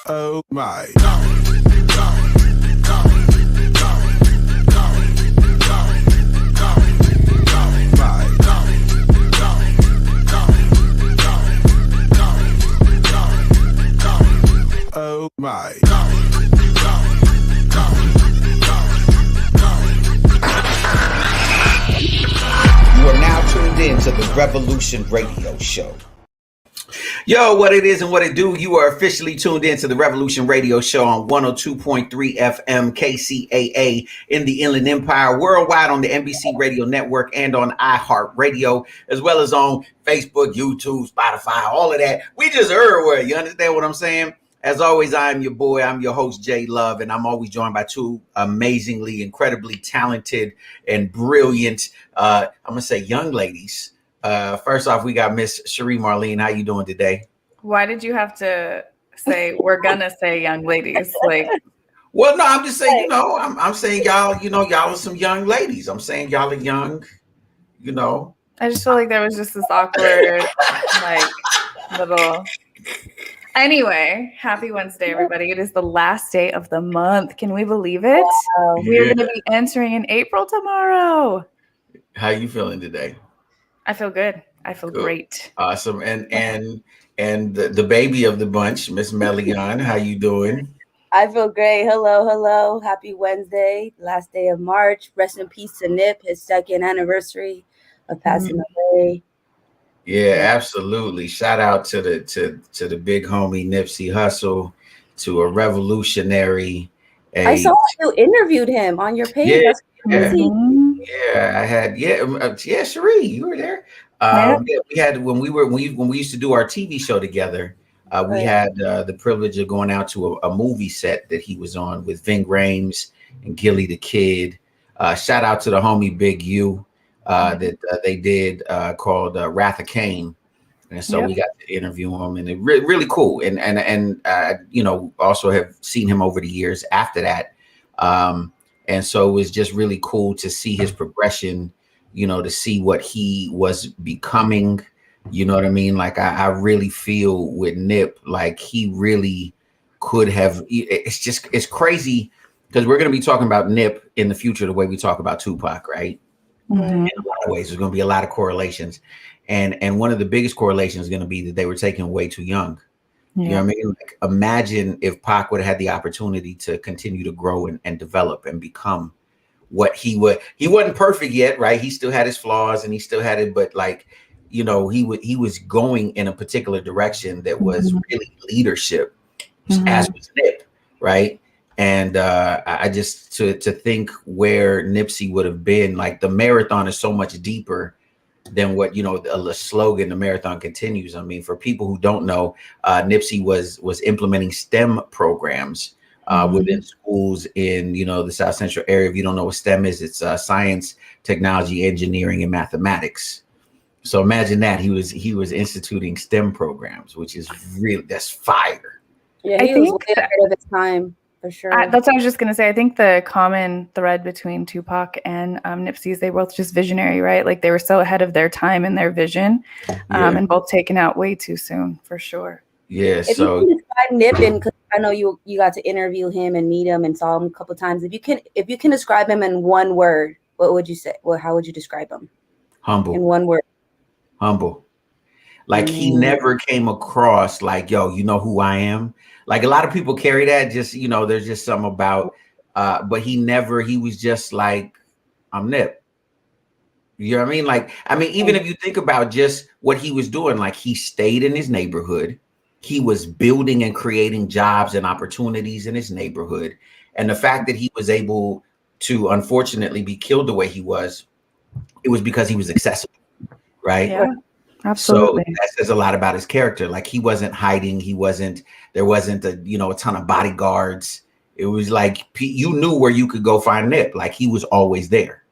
Oh my. Oh my. You are now tuned in to the Revolution Radio Show. Yo, what it is and what it do. You are officially tuned in to the Revolution Radio Show on 102.3 FM KCAA in the Inland Empire, worldwide on the NBC Radio Network and on iHeartRadio, as well as on Facebook, YouTube, Spotify, all of that. We just everywhere. You understand what I'm saying? As always, I'm your boy. I'm your host, Jay Love, and I'm always joined by two amazingly, incredibly talented and brilliant, I'm going to say young ladies. First off, we got Miss Cherie Marlene. How you doing today? Why did you have to say we're gonna say young ladies? Like, well, no, I'm just saying, I'm saying y'all, y'all are some young ladies. I'm saying y'all are young, I just feel like there was just this awkward, like, little. Anyway, happy Wednesday, everybody. It is the last day of the month. Can we believe it? Wow. We're going to be entering in April tomorrow. How you feeling today? I feel good. I feel great. Awesome. And the baby of the bunch, Miss Melian, how you doing? I feel great. Hello. Happy Wednesday, last day of March. Rest in peace to Nip, his second anniversary of passing away. Yeah, absolutely. Shout out to the big homie Nipsey Hussle, to a revolutionary. I saw you interviewed him on your page. I had Cherie, you were there. We had when we used to do our TV show together. We had the privilege of going out to a movie set that he was on with Ving Rhames and Gilly the Kid. Shout out to the homie Big U that they did called Wrath of Cain. And so we got to interview him, and it really cool. And also have seen him over the years after that. And so it was just really cool to see his progression, to see what he was becoming. You know what I mean? Like, I really feel with Nip, like he really could have. It's crazy because we're going to be talking about Nip in the future the way we talk about Tupac, right? In a lot of ways, there's going to be a lot of correlations. And one of the biggest correlations is going to be that they were taken way too young. You know what I mean? Like, imagine if Pac would have had the opportunity to continue to grow and develop and become what he would. He wasn't perfect yet, right? He still had his flaws and he still had it, but like, he was going in a particular direction that was really leadership, as was Nip, right? And I just to think where Nipsey would have been, like, the marathon is so much deeper than what, the slogan, the marathon continues. I mean, for people who don't know, Nipsey was implementing STEM programs within schools in, the South Central area. If you don't know what STEM is, it's science, technology, engineering, and mathematics. So imagine that he was instituting STEM programs, which is that's fire. Yeah, he was way ahead of his time. For sure. That's what I was just going to say. I think the common thread between Tupac and Nipsey is they were both just visionary, right? Like, they were so ahead of their time and their vision, and both taken out way too soon, for sure. Yeah. If you can describe Nip, and cause I know you got to interview him and meet him and saw him a couple of times. If you can describe him in one word, what would you say? Well, how would you describe him? Humble. In one word. Humble. Like, he never came across like, yo, you know who I am. Like, a lot of people carry that, just, there's just something about, but he was just like, I'm Nip. You know what I mean? Like, even if you think about just what he was doing, like, he stayed in his neighborhood. He was building and creating jobs and opportunities in his neighborhood. And the fact that he was able to, unfortunately, be killed the way he was, it was because he was accessible, right? Yeah. Absolutely. So that says a lot about his character. Like, he wasn't hiding. There wasn't a ton of bodyguards. It was like, you knew where you could go find Nip. Like, he was always there.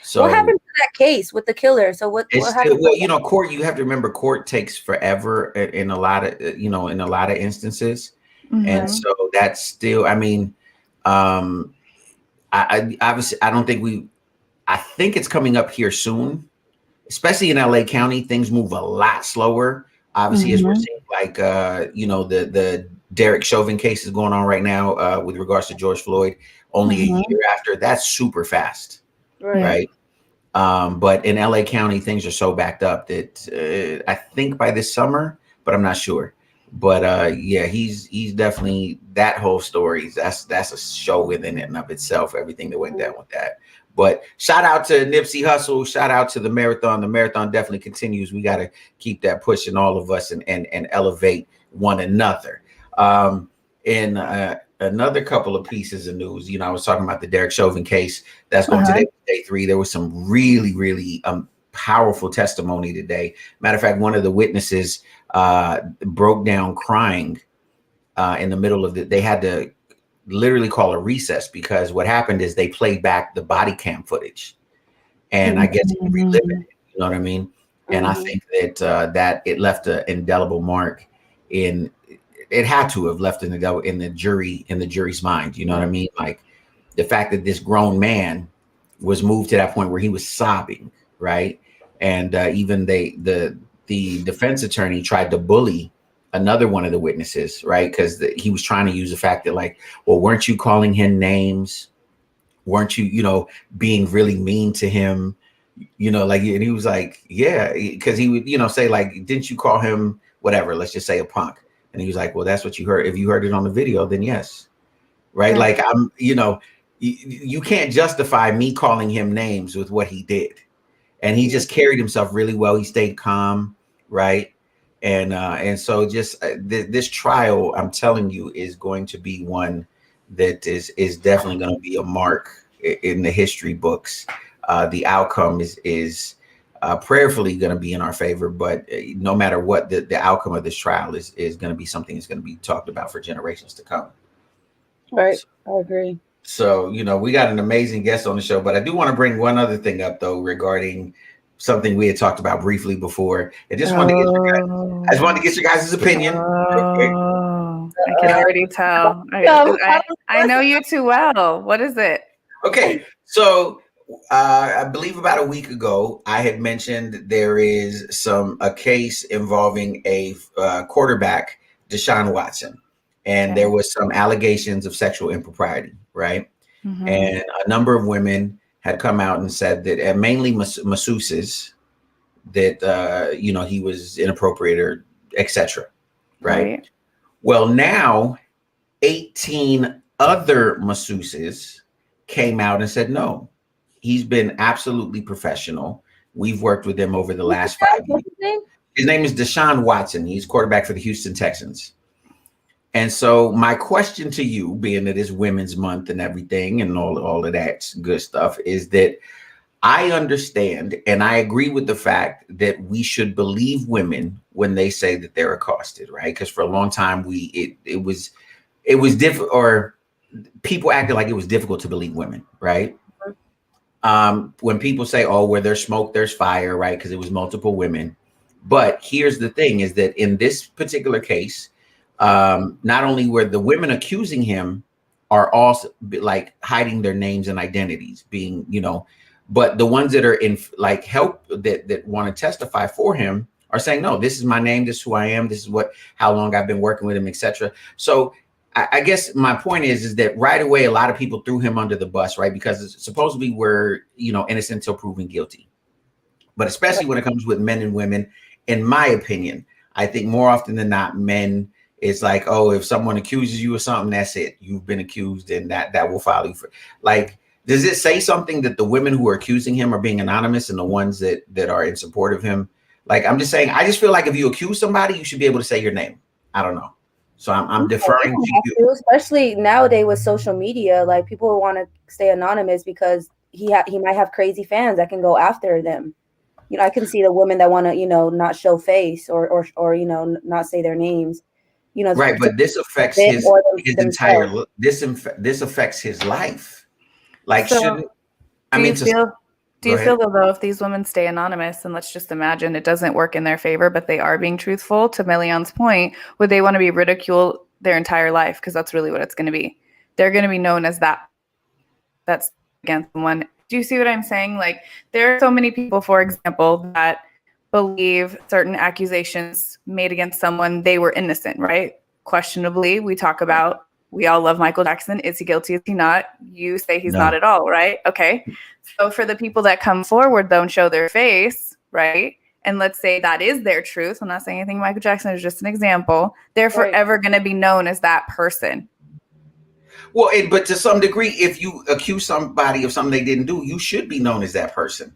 So what happened to that case with the killer? So what happened? Well, court, you have to remember, court takes forever in a lot of, in a lot of instances. And so that's still, I obviously, I think it's coming up here soon. Especially in LA County, things move a lot slower. Obviously, as we're seeing, like, the Derek Chauvin case is going on right now with regards to George Floyd. Only a year after, that's super fast, right? But in LA County, things are so backed up that I think by this summer, but I'm not sure. But yeah, he's definitely, that whole story. That's a show within and of itself. Everything that went down with that. But shout out to Nipsey Hussle. Shout out to the marathon. The marathon definitely continues. We got to keep that pushing, all of us, and elevate one another. In another couple of pieces of news, you know, I was talking about the Derek Chauvin case. That's going today, day 3. There was some really, really powerful testimony today. Matter of fact, one of the witnesses broke down crying in the middle of they had to literally call a recess, because what happened is they played back the body cam footage, and I guess he relived it, you know what I mean? And I think that that it left an indelible mark in, it had to have left in the jury's mind, you know what I mean? Like the fact that this grown man was moved to that point where he was sobbing, right? And even the defense attorney tried to bully another one of the witnesses, right? Because he was trying to use the fact that, like, well, weren't you calling him names? Weren't you, you know, being really mean to him? You know, like, and he was like, yeah, because he would, you know, say like, didn't you call him whatever? Let's just say a punk. And he was like, well, that's what you heard. If you heard it on the video, then yes. Right. Like, I'm, you know, you can't justify me calling him names with what he did. And he just carried himself really well. He stayed calm. Right. And so just this trial, I'm telling you, is going to be one that is definitely going to be a mark in the history books. The outcome is prayerfully going to be in our favor, but no matter what, the outcome of this trial is going to be something that's going to be talked about for generations to come. Right. I agree. So, you know, we got an amazing guest on the show, but I do want to bring one other thing up, though, regarding something we had talked about briefly before. I just wanted to get your guys' opinion. I can already tell. I know you too well. What is it? Okay, so I believe about a week ago, I had mentioned there is a case involving a quarterback, Deshaun Watson, and there was some allegations of sexual impropriety, right? And a number of women had come out and said that, and mainly masseuses, that you know, he was inappropriate or etc. Right? Well, now 18 other masseuses came out and said, no, he's been absolutely professional. We've worked with him over the last 5 years. His name is Deshaun Watson. He's quarterback for the Houston Texans. And so my question to you, being that it's Women's Month and everything and all of that good stuff, is that I understand and I agree with the fact that we should believe women when they say that they're accosted, right? Because for a long time it was difficult, or people acted like it was difficult to believe women, right? When people say, oh, where there's smoke, there's fire, right? Because it was multiple women. But here's the thing, is that in this particular case, not only were the women accusing him are also like hiding their names and identities, being, you know, but the ones that are in like help that want to testify for him are saying, no, this is my name, this is who I am, this is how long I've been working with him, etc. So I guess my point is that right away, a lot of people threw him under the bus, right? Because supposedly we're, you know, innocent until proven guilty. But especially when it comes with men and women, in my opinion, I think more often than not, men, it's like, oh, if someone accuses you of something, that's it. You've been accused, and that will file you for. Like, does it say something that the women who are accusing him are being anonymous and the ones that are in support of him? Like, I'm just saying, I just feel like if you accuse somebody, you should be able to say your name. I don't know. So I'm deferring to you. Especially nowadays with social media, like people want to stay anonymous because he might have crazy fans that can go after them. You know, I can see the women that want to, you know, not show face or you know, not say their names. You know, right, but this affects his entire. This affects his life. Like, so do you feel though, if these women stay anonymous, and let's just imagine it doesn't work in their favor, but they are being truthful, to Million's point, would they want to be ridiculed their entire life? Because that's really what it's going to be. They're going to be known as that's against someone. Do you see what I'm saying? Like, there are so many people, for example, that believe certain accusations made against someone, they were innocent, right? questionably, we talk about, we all love Michael Jackson. Is he guilty? Is he not? You say he's not at all, right? Okay. So for the people that come forward, though, and show their face, right? And let's say that is their truth. I'm not saying anything Michael Jackson is just an example. They're forever going to be known as that person. Well, but to some degree, if you accuse somebody of something they didn't do, you should be known as that person.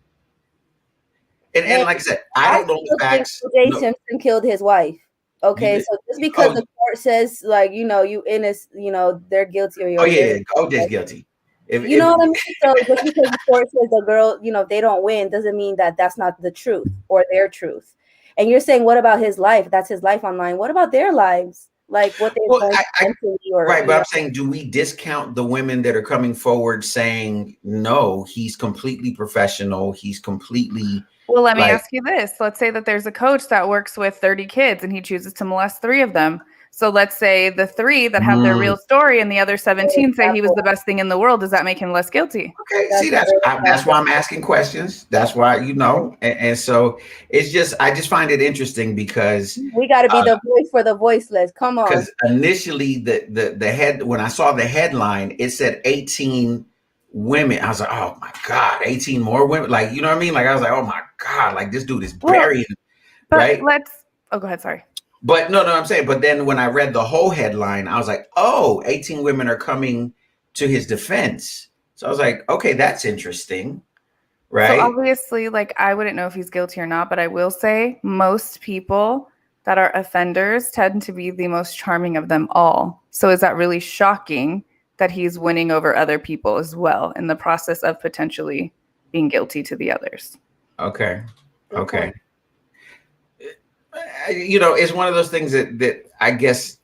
And like I said, I don't know the facts. Jay Simpson killed his wife. Okay, so just because the court says, like, you know, you innocent, you know, they're guilty or you're OJ's guilty. You know what I mean? So just because the court says the girl, you know, if they don't win, doesn't mean that that's not the truth or their truth. And you're saying, what about his life? That's his life online. What about their lives? Like what they're going right, but I'm saying, do we discount the women that are coming forward saying, no, he's completely professional, he's completely... Well, let me ask you this. Let's say that there's a coach that works with 30 kids and he chooses to molest 3 of them. So let's say the 3 that have their real story and the other 17 say he was the best thing in the world. Does that make him less guilty? Okay, see, that's why I'm asking questions. That's why, you know, and so it's just, I just find it interesting because we got to be the voice for the voiceless. Come on. Because initially the head, when I saw the headline, it said 18 women. I was like, oh my God, 18 more women. Like, you know what I mean? Like, I was like, oh my God, like this dude is burying, right? Go ahead. Sorry. But no, I'm saying, but then when I read the whole headline, I was like, oh, 18 women are coming to his defense. So I was like, okay, that's interesting. Right. So obviously, like, I wouldn't know if he's guilty or not, but I will say most people that are offenders tend to be the most charming of them all. So is that really shocking that he's winning over other people as well in the process of potentially being guilty to the others? Okay. You know, it's one of those things that I guess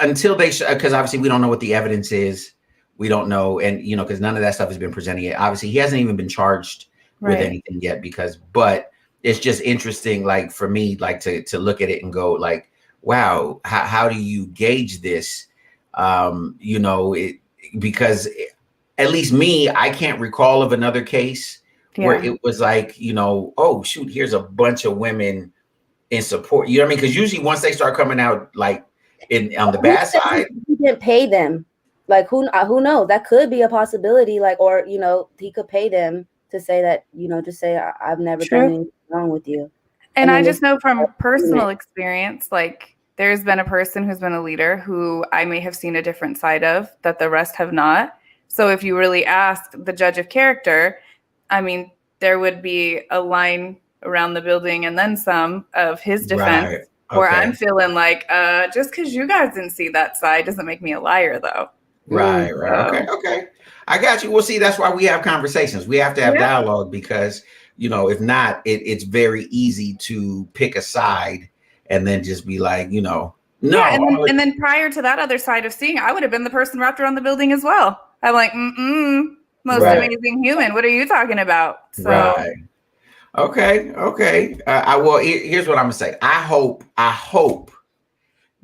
until they, because obviously we don't know what the evidence is. We don't know. And, you know, because none of that stuff has been presented yet. Obviously, he hasn't even been charged with anything yet but it's just interesting, like for me, like to look at it and go like, wow, how do you gauge this? You know, because at least me, I can't recall of another case where it was like, you know, oh shoot, here's a bunch of women in support. You know what I mean? Because usually once they start coming out like on the bad side, he didn't pay them. Like who knows? That could be a possibility. Like, or you know, he could pay them to say that, you know, just say I've never done anything wrong with you. And I just know from personal experience, like there's been a person who's been a leader who I may have seen a different side of that the rest have not. So if you really ask the judge of character, I mean, there would be a line around the building and then some of his defense where I'm feeling like, just because you guys didn't see that side doesn't make me a liar, though. Right. Okay. I got you. Well, see, that's why we have conversations. We have to have dialogue because, you know, if not, it's very easy to pick a side and then just be like, you know, no. Yeah, and then prior to that other side of seeing, I would have been the person wrapped around the building as well. I'm like, most amazing human. What are you talking about? So. Right. Okay. Well, here's what I'm gonna say. I hope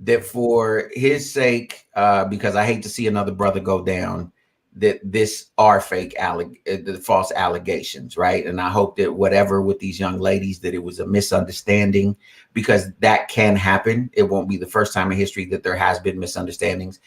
that for his sake, because I hate to see another brother go down, that this are fake the false allegations, right? And I hope that whatever with these young ladies, that it was a misunderstanding, because that can happen. It won't be the first time in history that there has been misunderstandings.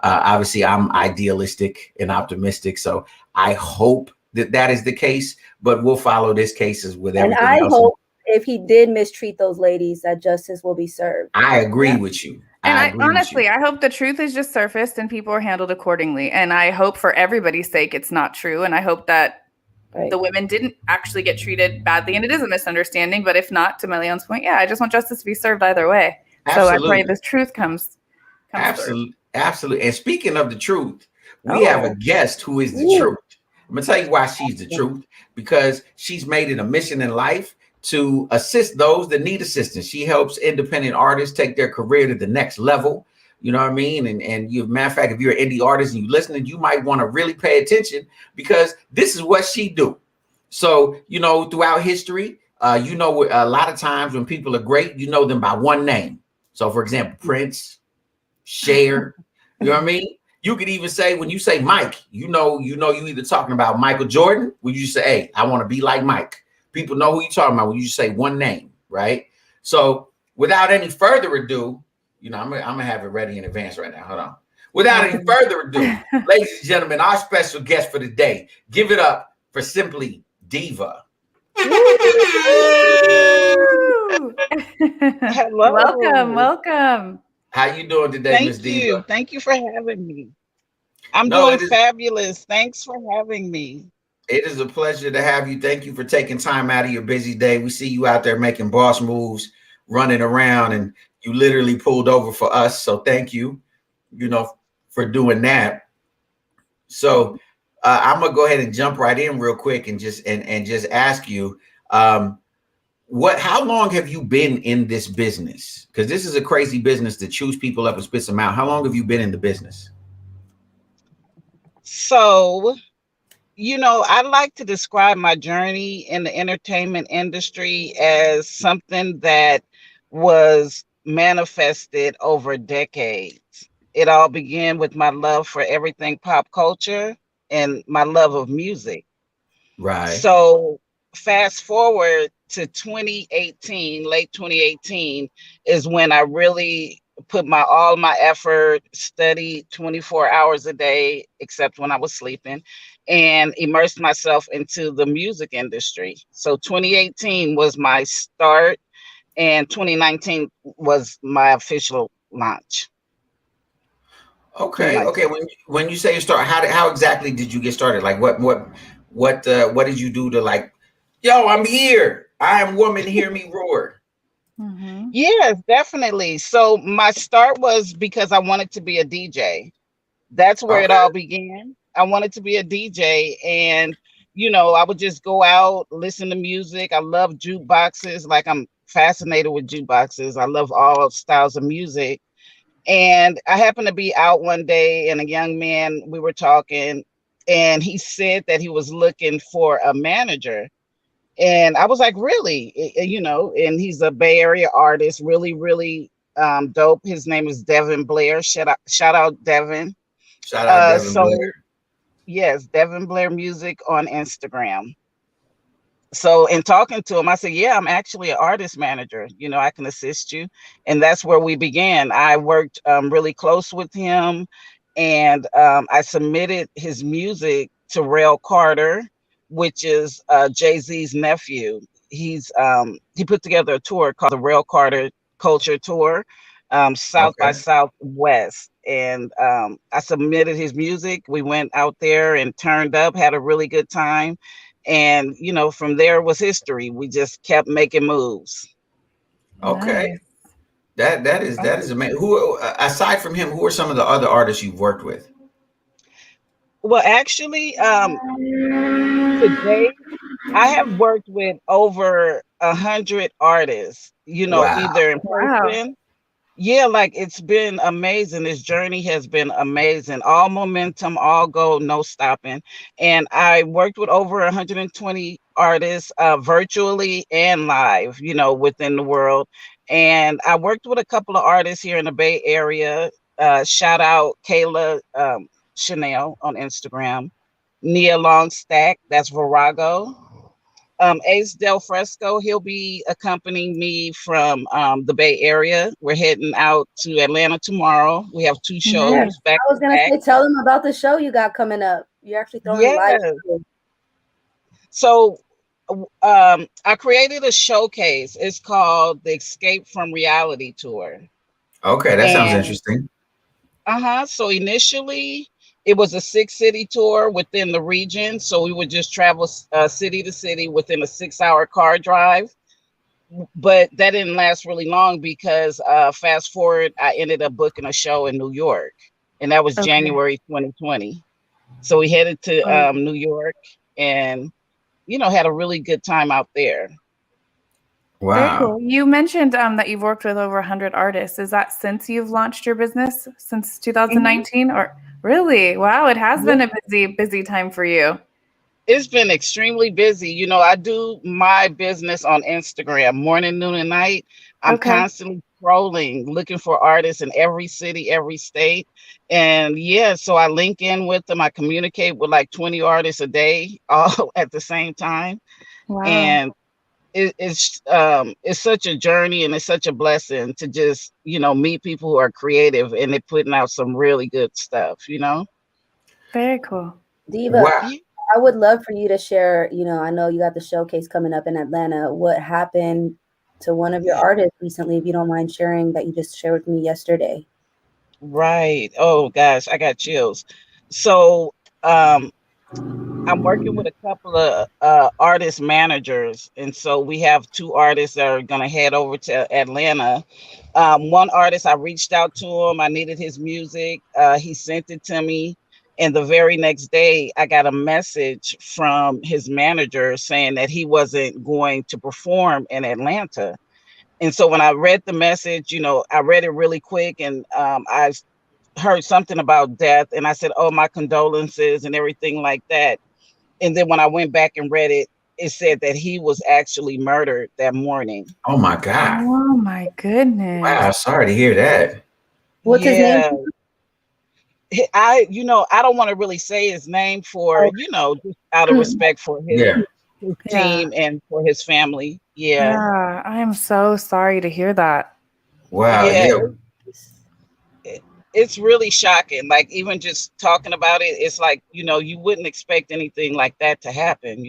Obviously, I'm idealistic and optimistic, so I hope that is the case. But we'll follow this cases with everything else. And I hope if he did mistreat those ladies, that justice will be served. I agree with you. And honestly, I hope the truth is just surfaced and people are handled accordingly. And I hope for everybody's sake it's not true. And I hope that the women didn't actually get treated badly. And it is a misunderstanding. But if not, to Melion's point, I just want justice to be served either way. Absolutely. So I pray this truth comes Absolutely. Absolutely. And speaking of the truth, we have a guest who is the truth. I'm going to tell you why she's the truth, because she's made it a mission in life to assist those that need assistance. She helps independent artists take their career to the next level. You know what I mean? And you, matter of fact, if you're an indie artist and you're listening, you might want to really pay attention, because this is what she do. So, you know, throughout history, you know, a lot of times when people are great, you know them by one name. So, for example, Prince, Cher, you know what I mean? You could even say, when you say Mike, you know, you either talking about Michael Jordan, when you say, hey, I want to be like Mike. People know who you're talking about when you say one name, right? So without any further ado, I'm gonna have it ready in advance right now. Hold on. Without any further ado, ladies and gentlemen, our special guest for the day. Give it up for Simply Diva. Welcome, Hello. welcome. How you doing today, Miss Thank Diva? you. Thank you for having me. I'm No, doing it is fabulous. Thanks for having me. it is a pleasure to have you. Thank you for taking time out of your busy day. We see you out there making boss moves, running around, and you literally pulled over for us. So thank you, for doing that. So I'm gonna go ahead and jump right in real quick and just ask you, um, how long have you been in this business? Because this is a crazy business to choose people up and spit them out. How long have you been in the business? So, I like to describe my journey in the entertainment industry as something that was manifested over decades. It all began with my love for everything pop culture and my love of music. Right. So fast forward to 2018, late 2018 is when I really put all my effort, studied 24 hours a day, except when I was sleeping, and immersed myself into the music industry. So 2018 was my start, and 2019 was my official launch. Okay. Okay. 2019. When you say you start, how exactly did you get started? Like what did you do to like, yo, I'm here. I am woman, hear me roar. Mm-hmm. Yes, definitely. So my start was because I wanted to be a DJ. That's where it Okay. all began. I wanted to be a DJ, and I would just go out, listen to music. I love jukeboxes. Like, I'm fascinated with jukeboxes. I love all styles of music. And I happened to be out one day, and a young man, we were talking, and he said that he was looking for a manager. And I was like, really? And he's a Bay Area artist, really, really dope. His name is Devin Blair. Shout out Devin. Shout out Devin Blair. So yes, Devin Blair Music on Instagram. So in talking to him, I said, yeah, I'm actually an artist manager. I can assist you. And that's where we began. I worked really close with him, and I submitted his music to Rail Carter, which is Jay-Z's nephew. He put together a tour called the Rail Carter Culture Tour, South by Okay. Southwest. And I submitted his music. We went out there and turned up, had a really good time. And from there was history. We just kept making moves. Okay. Nice. That is amazing. Who aside from him, who are some of the other artists you've worked with? Well, actually, today I have worked with over 100 artists, Wow. either in Wow. person. Yeah, like, it's been amazing. This journey has been amazing. All momentum, all go, no stopping. And I worked with over 120 artists, virtually and live, within the world. And I worked with a couple of artists here in the Bay Area. Shout out Kayla Chanel on Instagram, Nia Longstack, that's Virago. Ace Del Fresco, he'll be accompanying me from the Bay Area. We're heading out to Atlanta tomorrow. We have two Yeah, shows back I was to gonna back. say, tell them about the show you got coming up. You're actually throwing a live Yeah. show. So I created a showcase. It's called the Escape from Reality Tour. Okay, that sounds And interesting. so initially it was a 6 city tour within the region. So we would just travel city to city within a 6 hour car drive. But that didn't last really long because fast forward, I ended up booking a show in New York, and that was Okay. January 2020. So we headed to Oh, New York, and had a really good time out there. Very Wow. cool. You mentioned that you've worked with over 100 artists. Is that since you've launched your business, since Mhm. 2019? Or really? Wow, it has been a busy time for you. It's been extremely busy. I do my business on Instagram morning, noon, and night. I'm Okay. constantly scrolling, looking for artists in every city, every state. And yeah, so I link in with them. I communicate with like 20 artists a day, all at the same time. Wow. And it's such a journey, and it's such a blessing to just, meet people who are creative and they're putting out some really good stuff. Very cool. Diva, Wow. I would love for you to share, I know you got the showcase coming up in Atlanta. What happened to one of your artists recently, if you don't mind sharing, that you just shared with me yesterday? Right. Oh gosh, I got chills. So I'm working with a couple of artist managers, and so we have two artists that are going to head over to Atlanta. One artist, I reached out to him. I needed his music. He sent it to me, and the very next day, I got a message from his manager saying that he wasn't going to perform in Atlanta. And so when I read the message, I read it really quick, and I heard something about death, and I said, "Oh, my condolences," and everything like that. And then when I went back and read it, it said that he was actually murdered that morning. Oh my God. Oh my goodness. Wow. Sorry to hear that. What's his name? I don't want to really say his name for, just out of respect for his team and for his family. Yeah. I am so sorry to hear that. Wow. It's really shocking. Like, even just talking about it, it's like, you wouldn't expect anything like that to happen,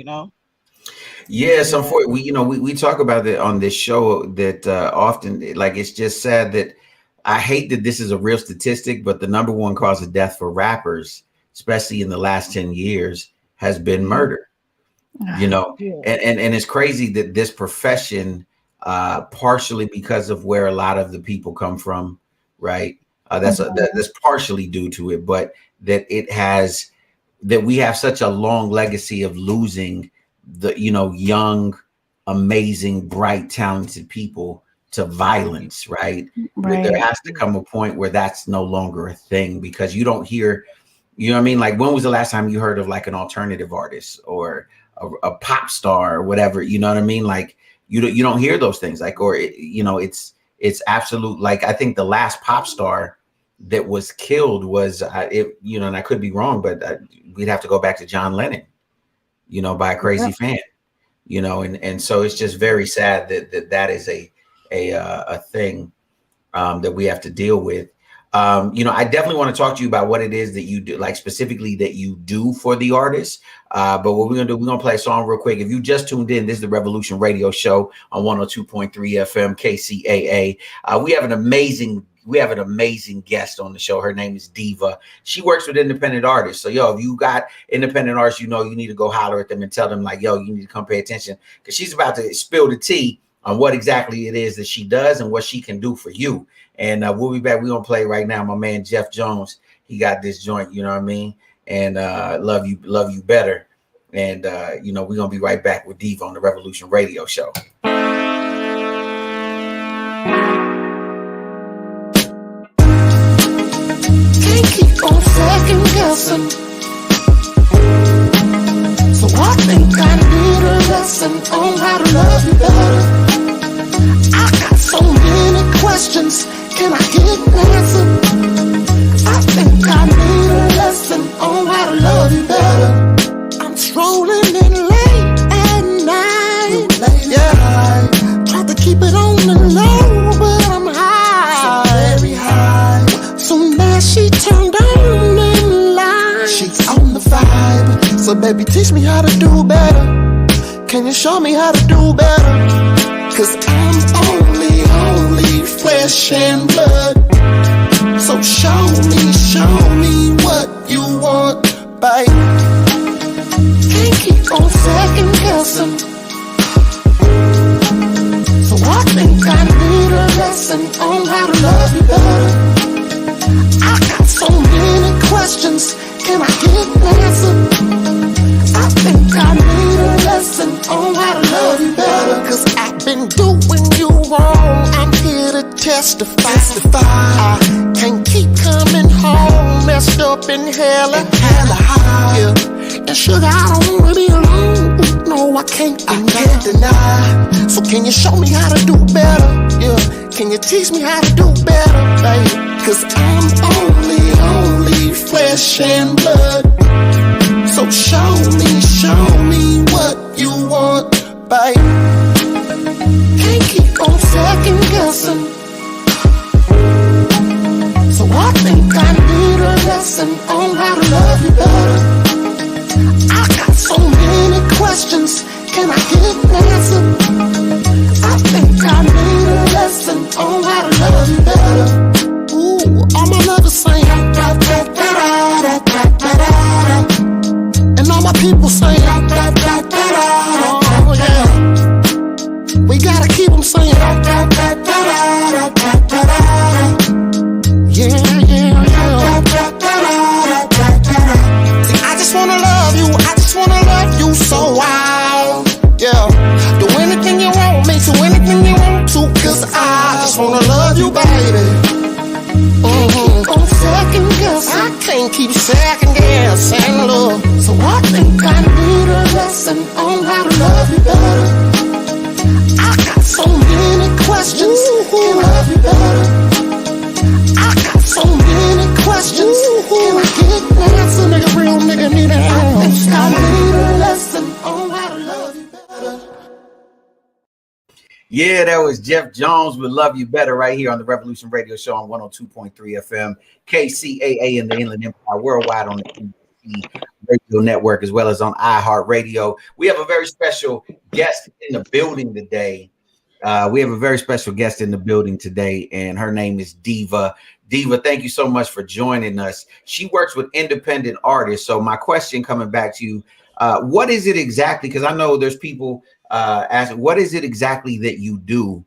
Yes, unfortunately, we talk about it on this show that often, like, it's just sad that I hate that this is a real statistic, but the number one cause of death for rappers, especially in the last 10 years, has been murder. And it's crazy that this profession, partially because of where a lot of the people come from, right? That's partially due to it, but that we have such a long legacy of losing the, young, amazing, bright, talented people to violence, right? There has to come a point where that's no longer a thing, because you don't hear, like, when was the last time you heard of like an alternative artist or a pop star or whatever, like you don't hear those things, like, or it's absolute, like, I think the last pop star that was killed was and I could be wrong, but we'd have to go back to John Lennon, by a crazy fan, and so it's just very sad that is a thing that we have to deal with. I definitely want to talk to you about what it is that you do, like specifically that you do for the artists. But what we're gonna do, we're gonna play a song real quick. If you just tuned in, this is the Revolution Radio Show on 102.3 FM KCAA. We have an amazing guest on the show. Her name is Diva. She works with independent artists. So, if you got independent artists, you need to go holler at them and tell them, like, you need to come pay attention, because she's about to spill the tea on what exactly it is that she does and what she can do for you. And we'll be back. We're going to play right now. My man, Jeff Jones, he got this joint, you know what I mean? And love you better. And, we're going to be right back with Diva on the Revolution Radio Show. Keep on second guessing, so I think I need a lesson on how to love you better. I got so many questions, can I get an answer? I think I need a lesson on how to love you better. I'm strolling in late at night, tried to keep it on the low, but I'm high, so very high. So now she turned on in line. She's on the vibe. So baby, teach me how to do better. Can you show me how to do better? Cause I'm only flesh and blood. So show me what you want, babe. Can't keep on second guessing. So I think I need a lesson on how to love you better. I got so many questions, can I get an answer? I think I need a lesson on how to love you better. Cause I've been doing you wrong, I'm here to testify. I can't keep coming home, messed up in hella high. Yeah. And sugar, I don't wanna be alone. No, I can't deny. So can you show me how to do better? Yeah. Can you teach me how to do better, babe? Cause I'm only flesh and blood. So show me what you want, babe. Can't keep on second guessing. So I think I need a lesson on how to love you better. I got so many questions, can I get an answer? I think I need a lesson on how to love you better. Ooh, all my lovers saying da da da da da da da, and all my people saying da da da da. Oh yeah, we gotta keep them saying da da da da da da da. Yeah, yeah, yeah. See, I just wanna love you. I just wanna love you so wild. Yeah, do anything you want me to, anything you want to, 'cause I just wanna love you, baby. On second guess, I can't keep second guessing, love. So I think I need a lesson on how to love you better. I got so many questions, can I love you better? I got so many questions, can I get an answer? Nigga, real nigga need an answer. I think I need a lesson on how to love you better. Yeah, that was Jeff Jones with Love You Better right here on the Revolution Radio Show on 102.3 FM, KCAA in the Inland Empire, worldwide on the NBC Radio Network, as well as on iHeartRadio. We have a very special guest in the building today. And her name is Diva. Diva, thank you so much for joining us. She works with independent artists. So my question coming back to you, what is it exactly? Because I know there's people asking, what is it exactly that you do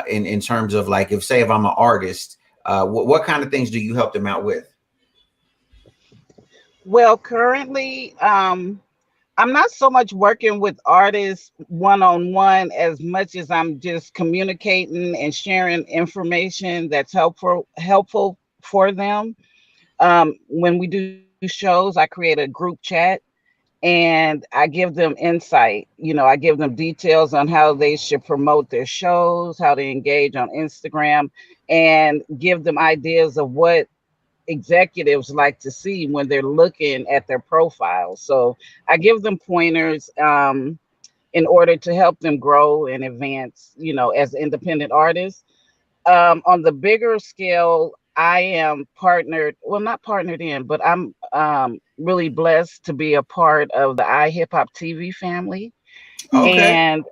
in terms of, like, if I'm an artist, what kind of things do you help them out with? Well, currently, I'm not so much working with artists one-on-one as much as I'm just communicating and sharing information that's helpful for them. When we do shows, I create a group chat and I give them insight. I give them details on how they should promote their shows, how to engage on Instagram, and give them ideas of what executives like to see when they're looking at their profile. So I give them pointers in order to help them grow and advance, as independent artists. On the bigger scale, I am not partnered in, but I'm really blessed to be a part of the iHip Hop TV family. Okay. And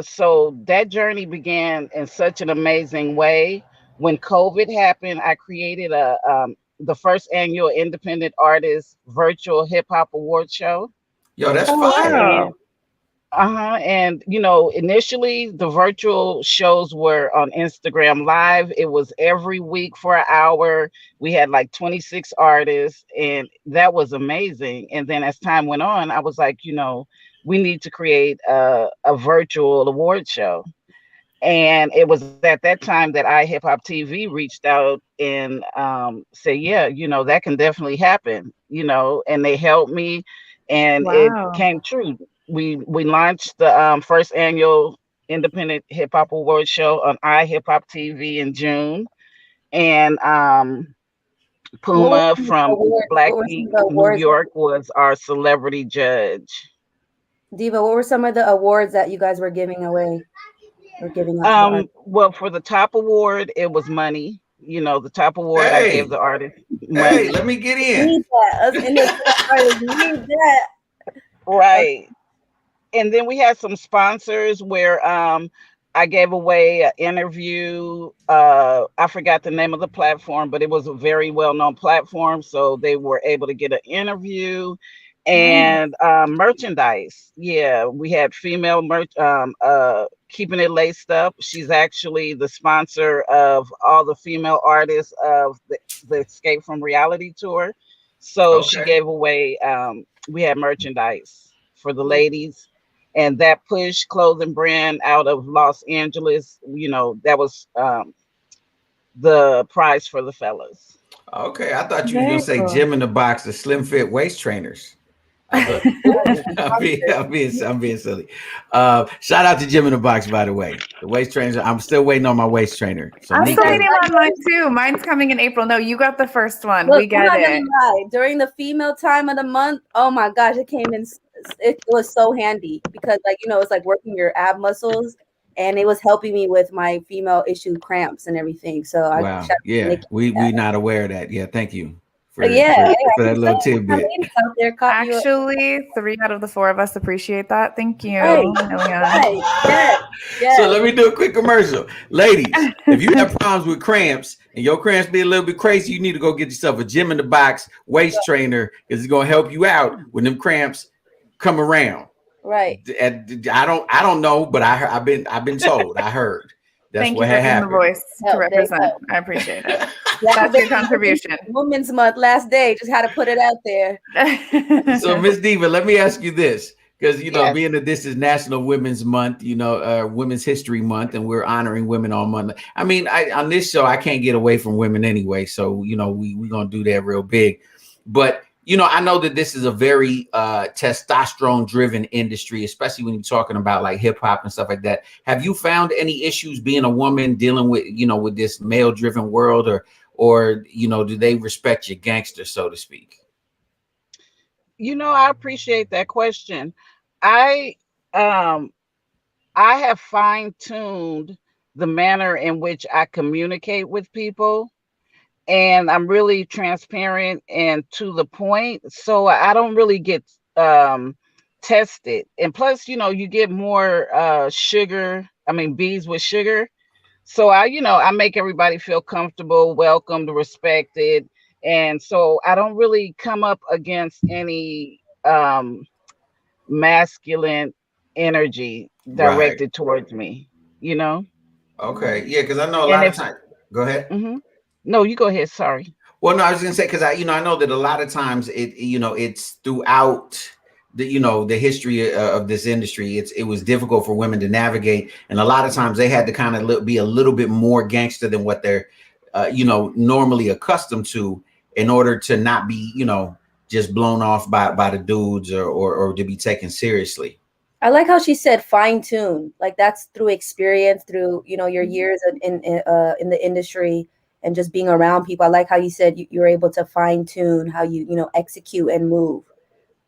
so that journey began in such an amazing way. When COVID happened, I created the first annual Independent Artist Virtual Hip Hop Award Show. Yo, that's Oh, fire. wow. And initially the virtual shows were on Instagram Live. It was every week for an hour. We had like 26 artists, and that was amazing. And then as time went on, I was like, we need to create a virtual award show. And it was at that time that iHip Hop TV reached out and said, yeah, that can definitely happen, and they helped me, and it Wow. came true. We launched the first annual Independent Hip Hop Award Show on iHip Hop TV in June, and Puma from Black What were some Geek of the New awards? York was our celebrity judge. Diva, what were some of the awards that you guys were giving away or giving out to the artists? Well, for the top award, it was money. The top award I gave the artist money. Hey, let me get in. Need that. Us independent artists need that. Right. And then we had some sponsors where I gave away an interview. I forgot the name of the platform, but it was a very well-known platform. So they were able to get an interview and merchandise. Yeah, we had female merch, Keeping It Laced Up. She's actually the sponsor of all the female artists of the Escape from Reality tour. So she gave away, we had merchandise for the ladies. And that Push clothing brand out of Los Angeles, that was the prize for the fellas. Okay, I thought you were gonna say Gym in the Box, the slim fit waist trainers. I'm being silly. Shout out to Gym in the Box, by the way. The waist trainers. I'm still waiting on my waist trainer. So I'm still waiting on mine too. Mine's coming in April. No, you got the first one. Look, we get I'm not it. gonna lie. During the female time of the month, oh my gosh, it came in it was so handy because, like, it's like working your ab muscles, and it was helping me with my female issue cramps and everything. So I shout Wow. out to Yeah. Nikki for We that. not aware of that. Yeah. Thank you Yeah, hey, for I that can tell little my tidbit. ladies out there caught you up. Actually, 3 out of the 4 of us appreciate that. Thank you, Right, Eliana. right, yes, So yes, let me do a quick commercial. Ladies, if you have problems with cramps and your cramps be a little bit crazy, you need to go get yourself a gym in the box waist trainer because it's gonna help you out when them cramps come around. right. I don't know, but I've been told. I heard that's Thank you what for had being the happened. voice to Help, they represent. help. I appreciate it. Last That's day, your contribution. Women's Month, last day. Just had to put it out there. So, Miss Diva, let me ask you this. Because Yes. being that this is National Women's Month, Women's History Month, and we're honoring women all month. I mean, on this show, I can't get away from women anyway. So, we're gonna do that real big. But I know that this is a very testosterone-driven industry, especially when you're talking about like hip hop and stuff like that. Have you found any issues being a woman dealing with with this male-driven world, or do they respect your gangster, so to speak? I appreciate that question. I um I have fine-tuned the manner in which I communicate with people, and I'm really transparent and to the point. So I don't really get um tested. And plus, you get more sugar, I mean bees with sugar. So I make everybody feel comfortable, welcomed, respected. And so I don't really come up against any masculine energy Right. directed towards me, you know? Okay. Yeah, because I know a And lot of if, times. Go ahead. hmm no, you go ahead. Sorry. Well, no, I was gonna say because I know that a lot of times it's throughout the history of this industry. It was difficult for women to navigate, and a lot of times they had to kind of be a little bit more gangster than what they're normally accustomed to in order to not be just blown off by the dudes or to be taken seriously. I like how she said fine tune. Like that's through experience, through your years in the industry and just being around people. I like how you said you're able to fine tune how you execute and move,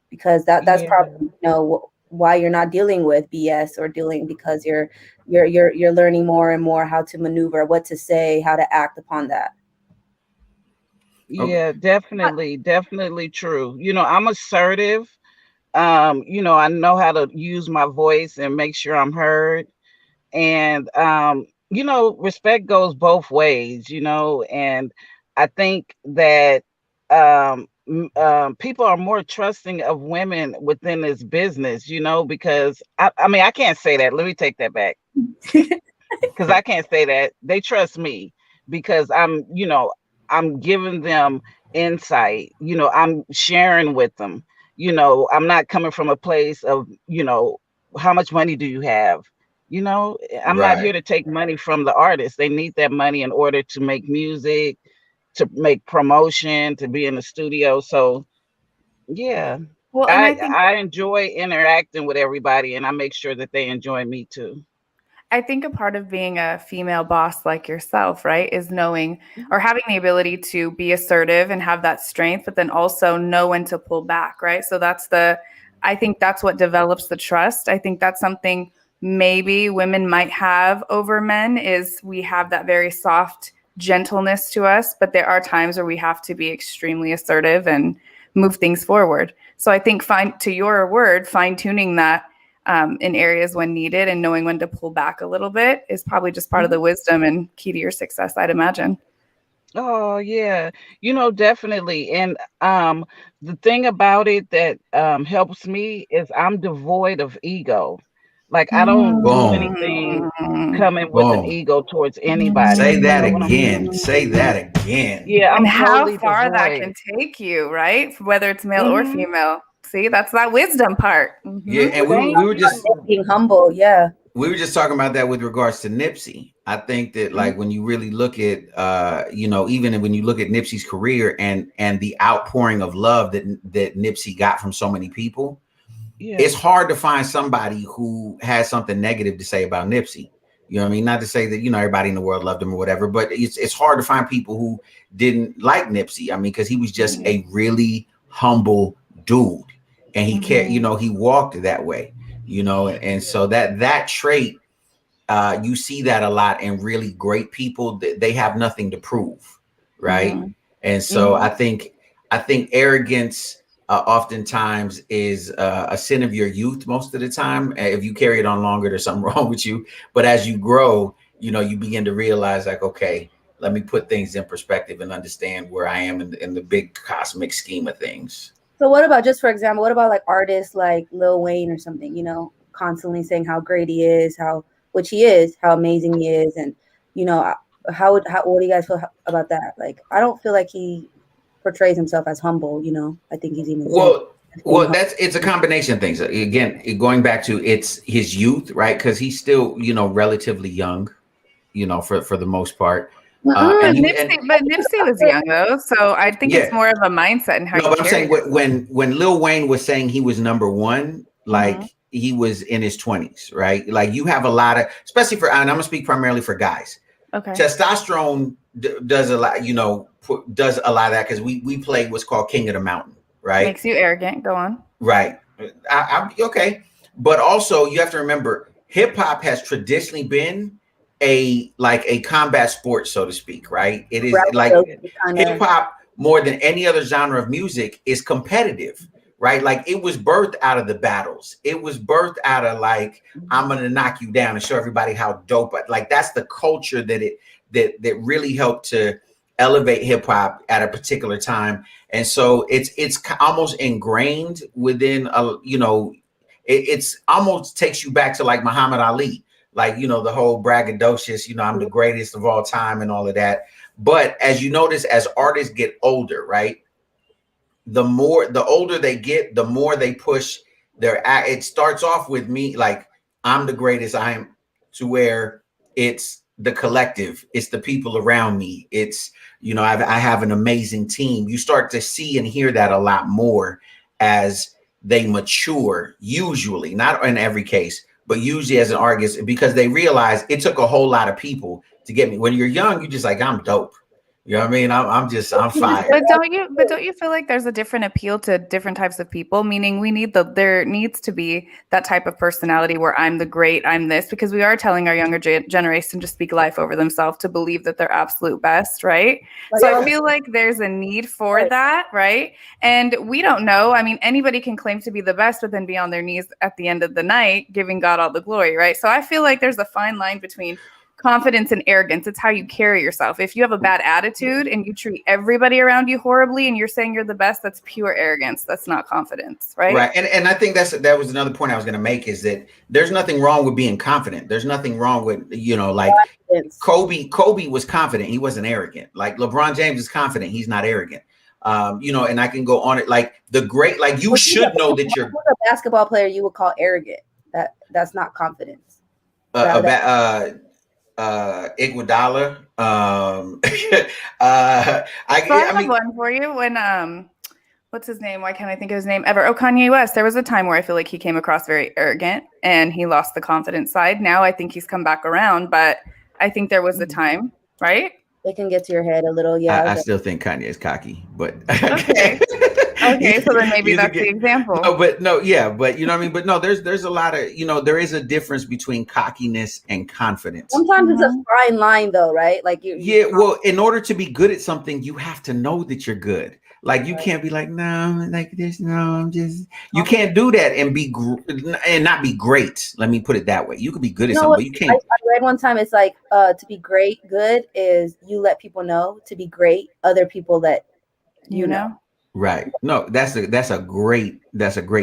because that's Yeah. probably why you're not dealing with BS, or dealing because you're learning more and more how to maneuver, what to say, how to act upon that. Okay. Yeah, definitely. Definitely true. I'm assertive. I know how to use my voice and make sure I'm heard. And respect goes both ways, and I think that people are more trusting of women within this business, because I mean, I can't say that. Let me take that back, because I can't say that. They trust me because I'm giving them insight. I'm sharing with them. I'm not coming from a place of, how much money do you have? I'm not Right. here to take money from the artists. They need that money in order to make music, to make promotion, to be in the studio. So yeah, Well, and I I think I enjoy interacting with everybody, and I make sure that they enjoy me too. a part of being a female boss like yourself, right, is knowing Mhm. or having the ability to be assertive and have that strength, but then also know when to pull back, right? So I think that's what develops the trust. I think that's something maybe women might have over men is we have that very soft gentleness to us, but there are times where we have to be extremely assertive and move things forward. So I think to your word, fine tuning that in areas when needed and knowing when to pull back a little bit is probably just part of Mhm. the wisdom and key to your success, I'd imagine. Oh yeah, definitely. And the thing about it that helps me is I'm devoid of ego. Like I don't do Boom. anything Mm. coming with an Boom. ego towards anybody. Say You that know what I'm again. saying? Say that again. Yeah, And I'm how totally far that devoid. can take you, right? Whether it's male or Hmm. female. See, that's that wisdom part. Yeah, Hmm. and Thank you. Being humble, yeah. we were just talking about that with regards to Nipsey. I think that Mhm. like when you really look at even when you look at Nipsey's career and the outpouring of love that Nipsey got from so many people, Yeah. it's hard to find somebody who has something negative to say about Nipsey. You know what I mean? Not to say that everybody in the world loved him or whatever, but it's hard to find people who didn't like Nipsey. I mean, because he was just Mhm. a really humble dude. and he cared, you know, he walked that way, you know, and so that trait, you see that a lot in really great people. That they have nothing to prove, right? And so I think arrogance oftentimes is a sin of your youth. Most of the time, if you carry it on longer, there's something wrong with you. But as you grow, you know, you begin to realize, like, okay, let me put things in perspective and understand where I am in the big cosmic scheme of things. So what about, just for example, what about like artists like Lil Wayne or something, you know, constantly saying how great he is, which he is, how amazing he is. And, you know, what do you guys feel about that? Like, I don't feel like he portrays himself as humble, you know. I think he's even well, it's a combination of things. Again, going back to it's his youth, right? Because he's still, you know, relatively young, you know, for the most part. But Nipsey was young though, so I think it's more of a mindset and how. No, but I'm saying when Lil Wayne was saying he was number one, like he was in his 20s, right? Like you have a lot of, especially for, and I'm gonna speak primarily for guys. Okay. Testosterone does a lot, you know, does a lot of that because we play what's called King of the Mountain, right? Makes you arrogant. Go on. Right. I'm okay, but also you have to remember, hip hop has traditionally been a combat sport, so to speak, right? It is like hip hop more than any other genre of music is competitive, right? Like it was birthed out of the battles. It was birthed out of like, I'm gonna knock you down and show everybody how dope. Like that's the culture that really helped to elevate hip hop at a particular time. And so it's almost ingrained within you know, it's almost takes you back to like Muhammad Ali. Like, you know, the whole braggadocious, you know, I'm the greatest of all time and all of that. But as you notice, as artists get older, right, the older they get, the more they push it starts off with me, like, I'm the greatest, I am, to where it's the collective, it's the people around me. It's, you know, I have an amazing team. You start to see and hear that a lot more as they mature, usually, not in every case, but usually as an artist, because they realize it took a whole lot of people to get me. When you're young, you're just like, I'm dope. You know what I mean? I'm fired. But don't you feel like there's a different appeal to different types of people? Meaning there needs to be that type of personality where I'm the great, I'm this, because we are telling our younger generation to speak life over themselves, to believe that they're absolute best, right? So I feel like there's a need for that, right? And we don't know. I mean, anybody can claim to be the best, but then be on their knees at the end of the night, giving God all the glory, right? So I feel like there's a fine line between confidence and arrogance. It's how you carry yourself. If you have a bad attitude and you treat everybody around you horribly and you're saying you're the best, that's pure arrogance. That's not confidence, right? Right. And I think that was another point I was going to make, is that there's nothing wrong with being confident. There's nothing wrong with, you know, like Kobe was confident. He wasn't arrogant. Like LeBron James is confident. He's not arrogant. You know, and I can go on it. Like the great, like you should know that you're a basketball player you would call arrogant. That's not confidence. Iguodala. I have one for you. When what's his name? Why can't I think of his name ever? Oh, Kanye West. There was a time where I feel like he came across very arrogant and he lost the confidence side. Now I think he's come back around, but I think there was a time, right? It can get to your head a little, yeah. I still think Kanye is cocky, but okay. Okay, so then maybe that's the example. But you know what I mean? But no, there's a lot of, you know, there is a difference between cockiness and confidence. Sometimes it's a fine line though, right? Like well, in order to be good at something, you have to know that you're good. Like you can't be like, no, I'm like this, no, I'm just, you can't do that and not be great. Let me put it that way. You could be good at something, but you can't. I read one time, it's like, to be good is you let people know. To be great, other people let you know. Right. No, that's a great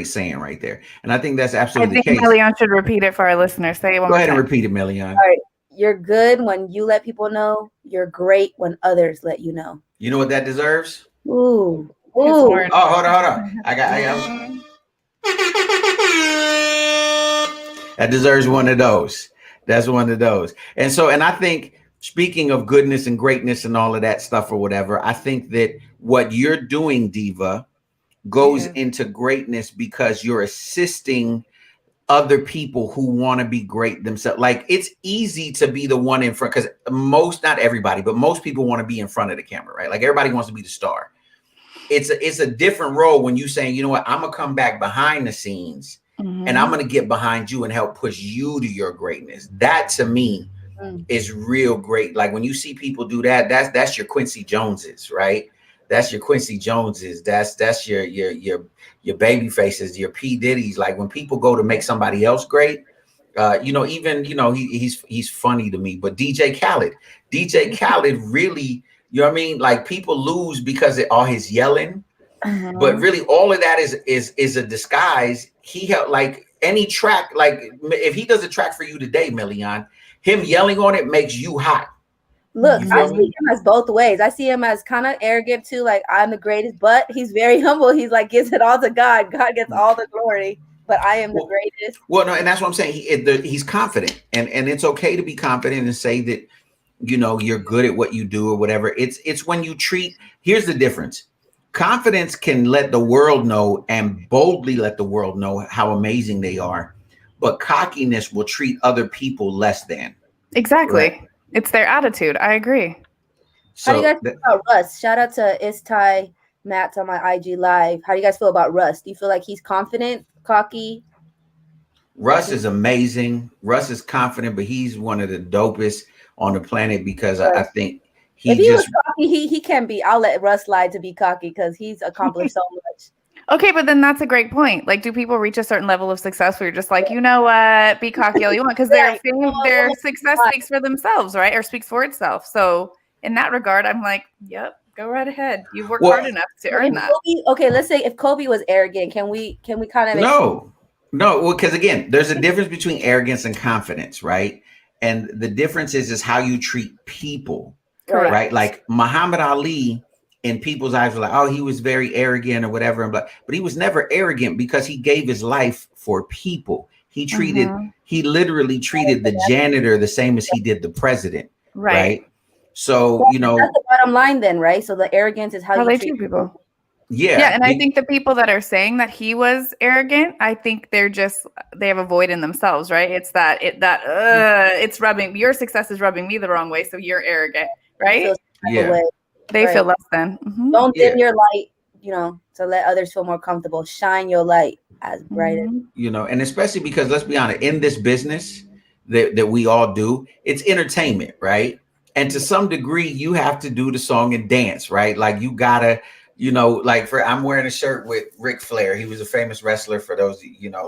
saying right there. And I think that's absolutely the case. Melion should repeat it for our listeners. Say it one more time. Go ahead and repeat it, Melion. All right. You're good when you let people know. You're great when others let you know. You know what that deserves? Ooh. Oh, hold on. I got that deserves one of those. That's one of those. And I think, speaking of goodness and greatness and all of that stuff or whatever, I think that what you're doing, Diva, goes into greatness because you're assisting other people who want to be great themselves. Like it's easy to be the one in front, because not everybody, but most people want to be in front of the camera, right? Like everybody wants to be the star. it's a different role when you saying, you know what, I'm gonna come back behind the scenes and I'm gonna get behind you and help push you to your greatness. That to me is real great. Like when you see people do that, that's your Quincy Joneses, right? That's your Quincy Joneses. That's your baby faces, your P Diddy's. Like when people go to make somebody else great, even he's funny to me. But DJ Khaled really, you know what I mean? Like people lose because of all his yelling, but really all of that is a disguise. He helped, like any track, like if he does a track for you today, Million, him yelling on it makes you hot. Look, You I feel see me? him as both ways. I see him as kind of arrogant too, like I'm the greatest, but he's very humble. He's like gives it all to God. God gets all the glory, but I am the greatest. Well, no, and that's what I'm saying. He's confident, and it's okay to be confident and say that you're good at what you do or whatever. It's when you treat. Here's the difference. Confidence can let the world know and boldly let the world know how amazing they are, but cockiness will treat other people less than. Exactly. Right? It's their attitude. I agree. How do you So guys feel about Russ? Shout out to Istai Matt on my IG live. How do you guys feel about Russ? Do you feel like he's confident, cocky? Russ is amazing. Russ is confident, but he's one of the dopest on the planet because I think If he he was just cocky, he can be. I'll let Russ lie to be cocky because he's accomplished so much. Okay, but then that's a great point. Like, do people reach a certain level of success where you're just like, you know what, be cocky all you want, because their success speaks for themselves, right? Or speaks for itself. So in that regard, I'm like, yep, go right ahead. You've worked hard enough to earn that. Okay, let's say if Kobe was arrogant, can we kind of no, well, because again, there's a difference between arrogance and confidence, right? And the difference is how you treat people, Correct. right? Like Muhammad Ali, in people's eyes, were like, oh, he was very arrogant or whatever, but he was never arrogant because he gave his life for people. He literally treated the janitor the same as he did the president, right? So that's the bottom line, then, right? So the arrogance is how you treat people. Yeah, and I think the people that are saying that he was arrogant, I think they have a void in themselves, right? It's it's rubbing your success is rubbing me the wrong way, so you're arrogant, right? They feel less than. Don't dim your light, to let others feel more comfortable. Shine your light as bright as and especially because let's be honest, in this business that we all do, it's entertainment, right? And to some degree, you have to do the song and dance, right? Like you gotta. I'm wearing a shirt with Ric Flair. He was a famous wrestler. For those,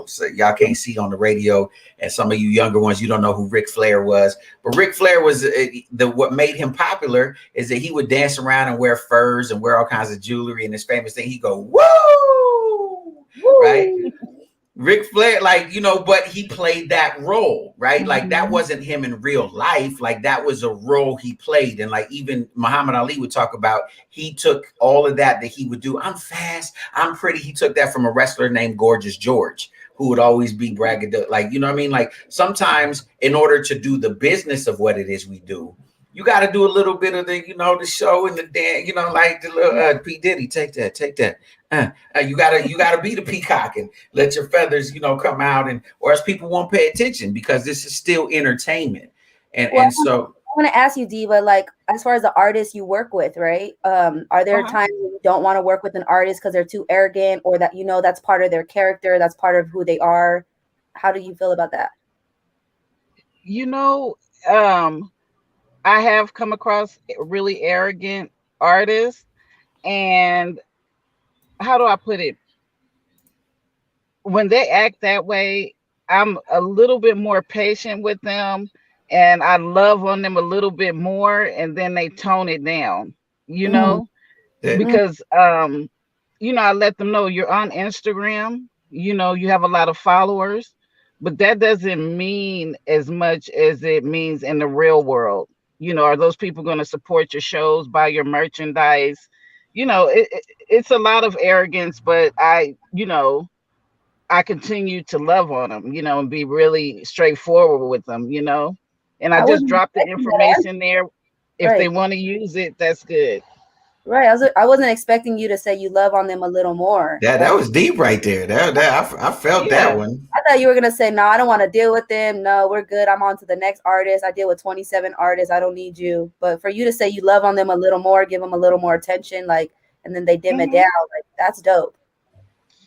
so y'all can't see on the radio, and some of you younger ones, you don't know who Ric Flair was. But Ric Flair was what made him popular is that he would dance around and wear furs and wear all kinds of jewelry. And his famous thing, he go woo, right? Ric Flair, but he played that role, right? Like that wasn't him in real life. Like that was a role he played. And like even Muhammad Ali would talk about, he took all of that he would do. I'm fast, I'm pretty. He took that from a wrestler named Gorgeous George, who would always be braggadocious. Like, you know what I mean? Like sometimes in order to do the business of what it is we do, you got to do a little bit of the, the show and the dance, like the little P. Diddy, take that. You gotta be the peacock and let your feathers, come out, and or else people won't pay attention because this is still entertainment. And so I want to ask you, Diva, like as far as the artists you work with, right? Are there times when you don't want to work with an artist because they're too arrogant, or that that's part of their character, that's part of who they are? How do you feel about that? I have come across really arrogant artists, and how do I put it? When they act that way, I'm a little bit more patient with them and I love on them a little bit more, and then they tone it down, because I let them know you're on Instagram, you have a lot of followers, but that doesn't mean as much as it means in the real world. Are those people going to support your shows, buy your merchandise? It's a lot of arrogance, but I continue to love on them, and be really straightforward with them, and I just drop the information there. If they want to use it, that's good. Right. I wasn't expecting you to say you love on them a little more. That was deep right there. I felt that one. I thought you were going to say, no, I don't want to deal with them. No, we're good. I'm on to the next artist. I deal with 27 artists. I don't need you. But for you to say you love on them a little more, give them a little more attention, and and then they dim it Mhm. down. Like that's dope.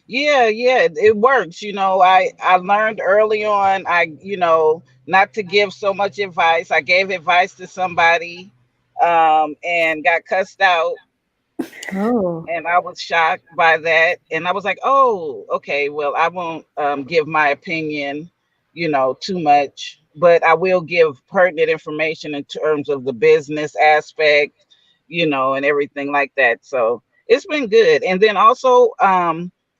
Yeah, yeah, it works. I learned early on, not to give so much advice. I gave advice to somebody, and got cussed out, Oh. and I was shocked by that. And I was like, "Oh, okay. Well, I won't give my opinion, too much, but I will give pertinent information in terms of the business aspect, and everything like that." So it's been good. And then also,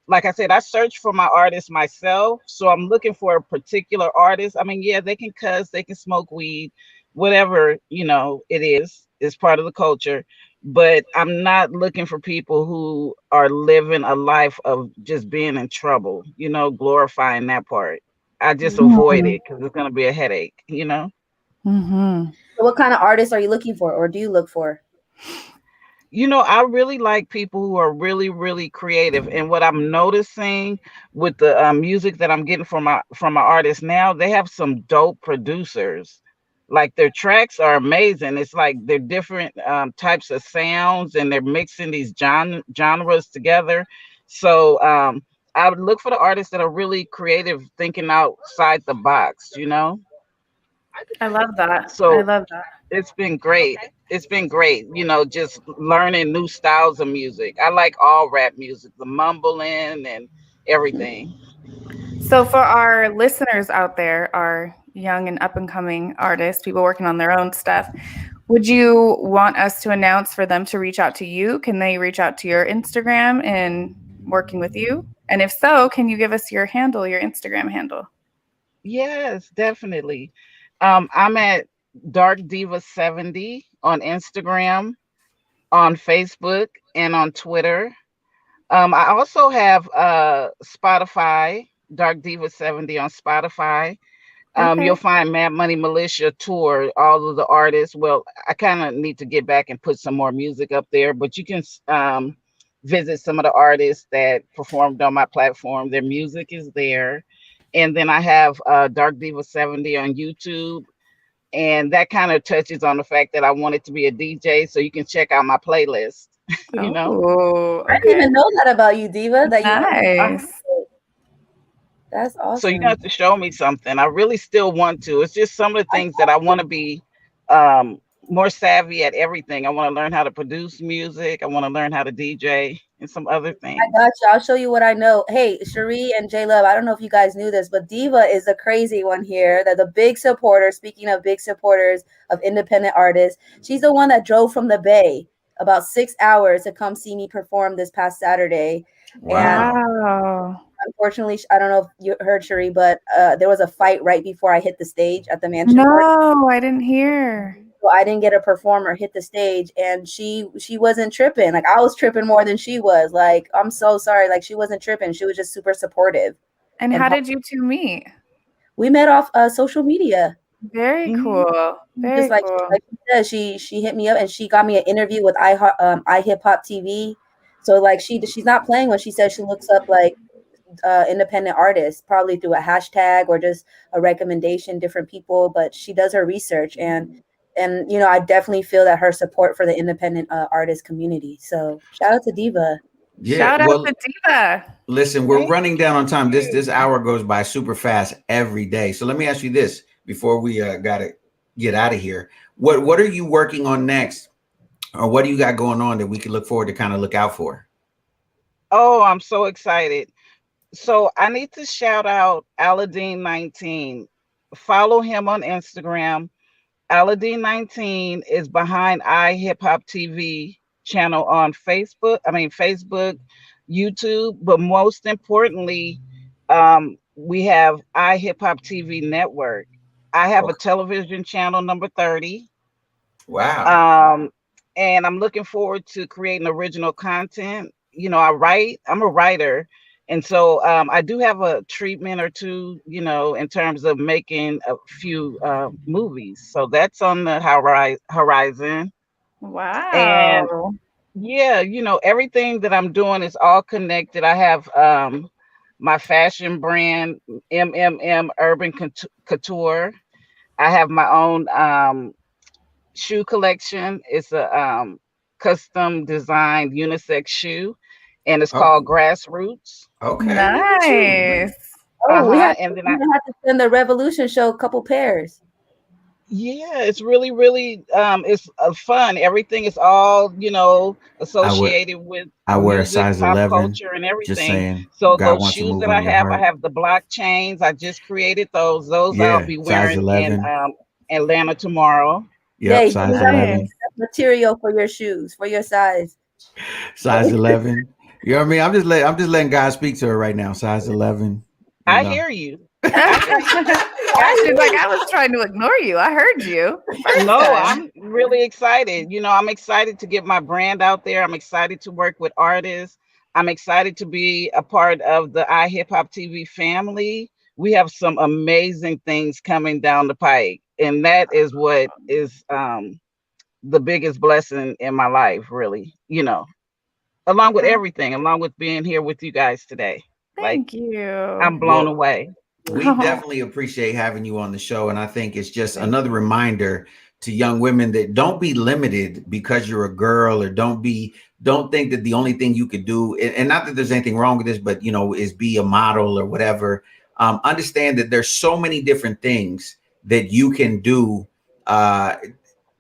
like I said, I search for my artists myself. So I'm looking for a particular artist. I mean, yeah, they can cuss, they can smoke weed, whatever, it is. It's part of the culture, but I'm not looking for people who are living a life of just being in trouble, glorifying that part. I just avoid Mhm. it because it's going to be a headache. Mhm. So what kind of artists are you looking for, or do you look for? I really like people who are really, really creative. And what I'm noticing with the music that I'm getting from my artists now, they have some dope producers. Like their tracks are amazing. It's like they're different types of sounds, and they're mixing these genres together. So I would look for the artists that are really creative, thinking outside the box. I love that. I So love that. it's been great. It's been great, just learning new styles of music. I like all rap music, the mumbling and everything. So, for our listeners out there, our young and up and coming artists, people working on their own stuff, would you want us to announce for them to reach out to you? Can they reach out to your Instagram and working with you? And if so, can you give us your handle, your Instagram handle? Yes, definitely. I'm at Dark Diva 70 on Instagram, on Facebook, and on Twitter. I also have Spotify, Dark Diva 70 on Spotify. You'll Okay. find Mad Money Militia tour, all of the artists. Well, I kind of need to get back and put some more music up there, but you can visit some of the artists that performed on my platform. Their music is there. And then I have Dark Diva 70 on YouTube. And that kind of touches on the fact that I wanted to be a DJ. So you can check out my playlist, you know? Oh, I didn't okay. even know that about you, Diva. That you have. Uh-huh. Nice. That's So you awesome. have to show me something. I really still want to. It's just some of the things that I want to be more savvy at everything. I want to learn how to produce music. I want to learn how to DJ and some other I things. got you. I'll show you what I know. Hey, Cherie and J Love, I don't know if you guys knew this, but Diva is the crazy one here. That the big supporter, speaking of big supporters of independent artists, she's the one that drove from the Bay about 6 hours to come see me perform this past Saturday. And Wow. Wow. unfortunately, I don't know if you heard Cherie, but there was a fight right before I hit the stage at the mansion party. No, I didn't hear. So I didn't get a performer hit the stage, and she wasn't tripping. Like I was tripping more than she was. Like I'm so sorry. Like she wasn't tripping. She was just super supportive. And And how did you two meet? we met off social media. Very Hmm. cool. Just Very like cool. like you said, she hit me up and she got me an interview with iHip Hop TV. So like she's not playing when she says she looks up like independent artists, probably through a hashtag or just a recommendation, different people. But she does her research, and I definitely feel that her support for the independent artist community. So shout out to Diva. Yeah. Shout out Well, to Diva. listen, we're Thank running down on time. This you. hour goes by super fast every day. So let me ask you this before we gotta get out of here. What are you working on next, or what do you got going on that we can look forward to kind of look out for? Oh, I'm so excited. So I need to shout out Aladdin 19. Follow him on Instagram. Aladdin 19 is behind iHip Hop TV channel on Facebook, YouTube, but most importantly, we have iHip Hop TV network. I have a Okay. television channel number 30. Wow. Um, and I'm looking forward to creating original content. I'm a writer. And so I do have a treatment or two, in terms of making a few movies. So that's on the horizon. And Wow. yeah, everything that I'm doing is all connected. I have my fashion brand, Urban Couture. I have my own shoe collection. It's a custom designed unisex shoe, and it's Oh, called Grassroots. okay. Look at you. Nice. Oh, And then we have to send the Revolution show a couple pairs. yeah, it's really, really it's fun. Everything is all, I wear associated with I wear a music, size pop 11. culture, and Just everything. saying. So God those wants to shoes move that on your I heart. have the block chains. I just created those. Those I'll Yeah, be size wearing in 11. Atlanta tomorrow. Yep, Yay, we size got Nice. 11. material for your shoes, for your size. Size 11. You know what I mean? I'm just letting God speak to her right now. Size 11. You I know. hear you. I hear you. Yeah, she's like, I was trying to ignore you. I heard you first No, time. I'm really excited. I'm excited to get my brand out there. I'm excited to work with artists. I'm excited to be a part of the iHip Hop TV family. We have some amazing things coming down the pike, and that is what is the biggest blessing in my life, really. Along with everything, along with being here with you guys today. Like, Thank you. I'm blown Well, away. we Oh, definitely appreciate having you on the show. And I think it's just another reminder to young women that don't be limited because you're a girl, or don't think that the only thing you could do, and not that there's anything wrong with this, but is be a model or whatever. Understand that there's so many different things that you can do.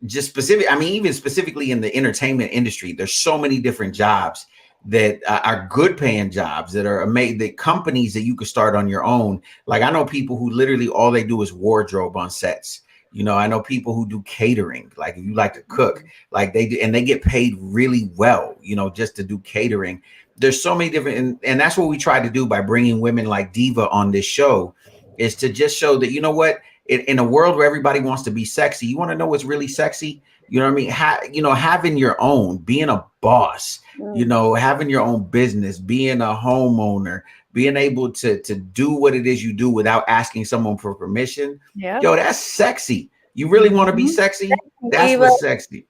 Just specific, I mean, even specifically in the entertainment industry, there's so many different jobs that are good paying jobs that are amazing, that companies that you could start on your own. Like, I know people who literally all they do is wardrobe on sets. I know people who do catering. Like, if you like to cook, like they do, and they get paid really well, just to do catering. There's so many different, and that's what we try to do by bringing women like Diva on this show, is to just show that, what, in a world where everybody wants to be sexy, you want to know what's really sexy? You know what I mean? Having your own, being a boss, having your own business, being a homeowner, being able to do what it is you do without asking someone for permission. yeah. Yo, that's sexy. You really want to be sexy? That's Diva. what's sexy.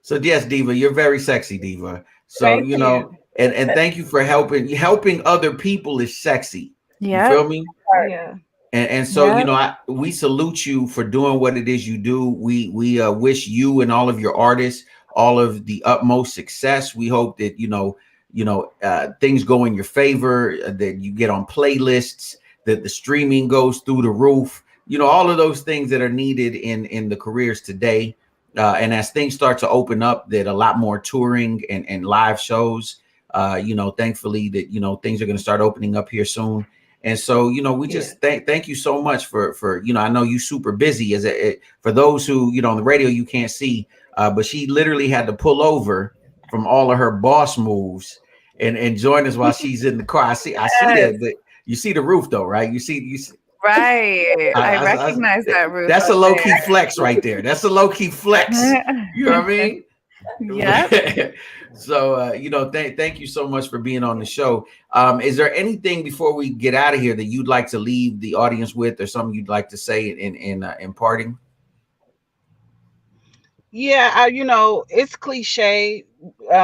So yes, Diva, you're very sexy, Diva. So, Thank you. and thank you for helping other people is sexy. You Yeah. feel me? Yeah. And so, Yeah. we salute you for doing what it is you do. We wish you and all of your artists all of the utmost success. We hope that things go in your favor, that you get on playlists, that the streaming goes through the roof. All of those things that are needed in the careers today. And as things start to open up, that a lot more touring and live shows. Thankfully that things are going to start opening up here soon. And so, we just thank you so much for I know you super busy for those who, on the radio, you can't see, but she literally had to pull over from all of her boss moves and join us while she's in the car. I see Yes. that you see the roof though, right? You see, Right. I recognize that roof. that's a up low key flex right there. That's a low key flex. there. You know what I mean? Yep. So thank you so much for being on the show. Is there anything before we get out of here that you'd like to leave the audience with, or something you'd like to say in parting? Yeah, it's cliche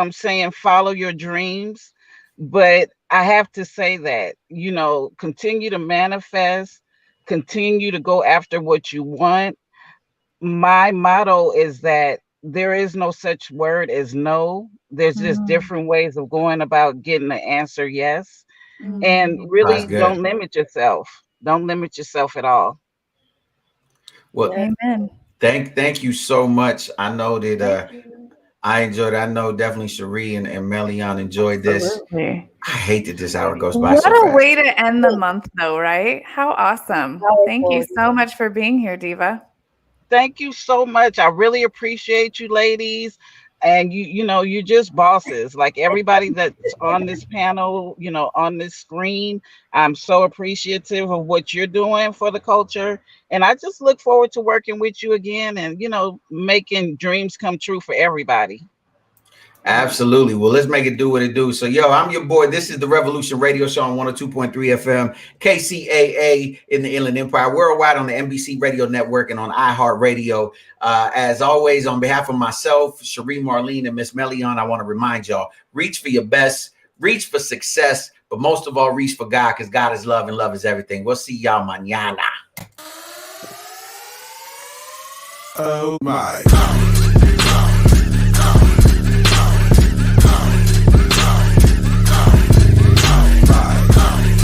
saying follow your dreams, but I have to say that, continue to manifest, continue to go after what you want. My motto is that there is no such word as no. There's just Mm. different ways of going about getting the answer yes. And Mm. That's really good. don't limit yourself. Don't limit yourself at all. Well, Amen. thank you so much. I know that Thank you. I enjoyed it. I know definitely Cherie and Melian enjoyed this. Absolutely. I hate that this hour goes by What so a fast. way to end the month, though, right? How awesome. Thank you Powerful. so much for being here, Diva. Thank you so much. I really appreciate you ladies. And you're just bosses. Like everybody that's on this panel, on this screen. I'm so appreciative of what you're doing for the culture. And I just look forward to working with you again and, making dreams come true for everybody. Absolutely. Well, let's make it do what it do. So, yo, I'm your boy. This is the Revolution Radio Show on 102.3 FM, KCAA in the Inland Empire, worldwide on the NBC Radio Network and on iHeartRadio. As always, on behalf of myself, Cherie, Marlene, and Miss Melion, I want to remind y'all, reach for your best, reach for success, but most of all, reach for God, because God is love and love is everything. We'll see y'all mañana. Oh my.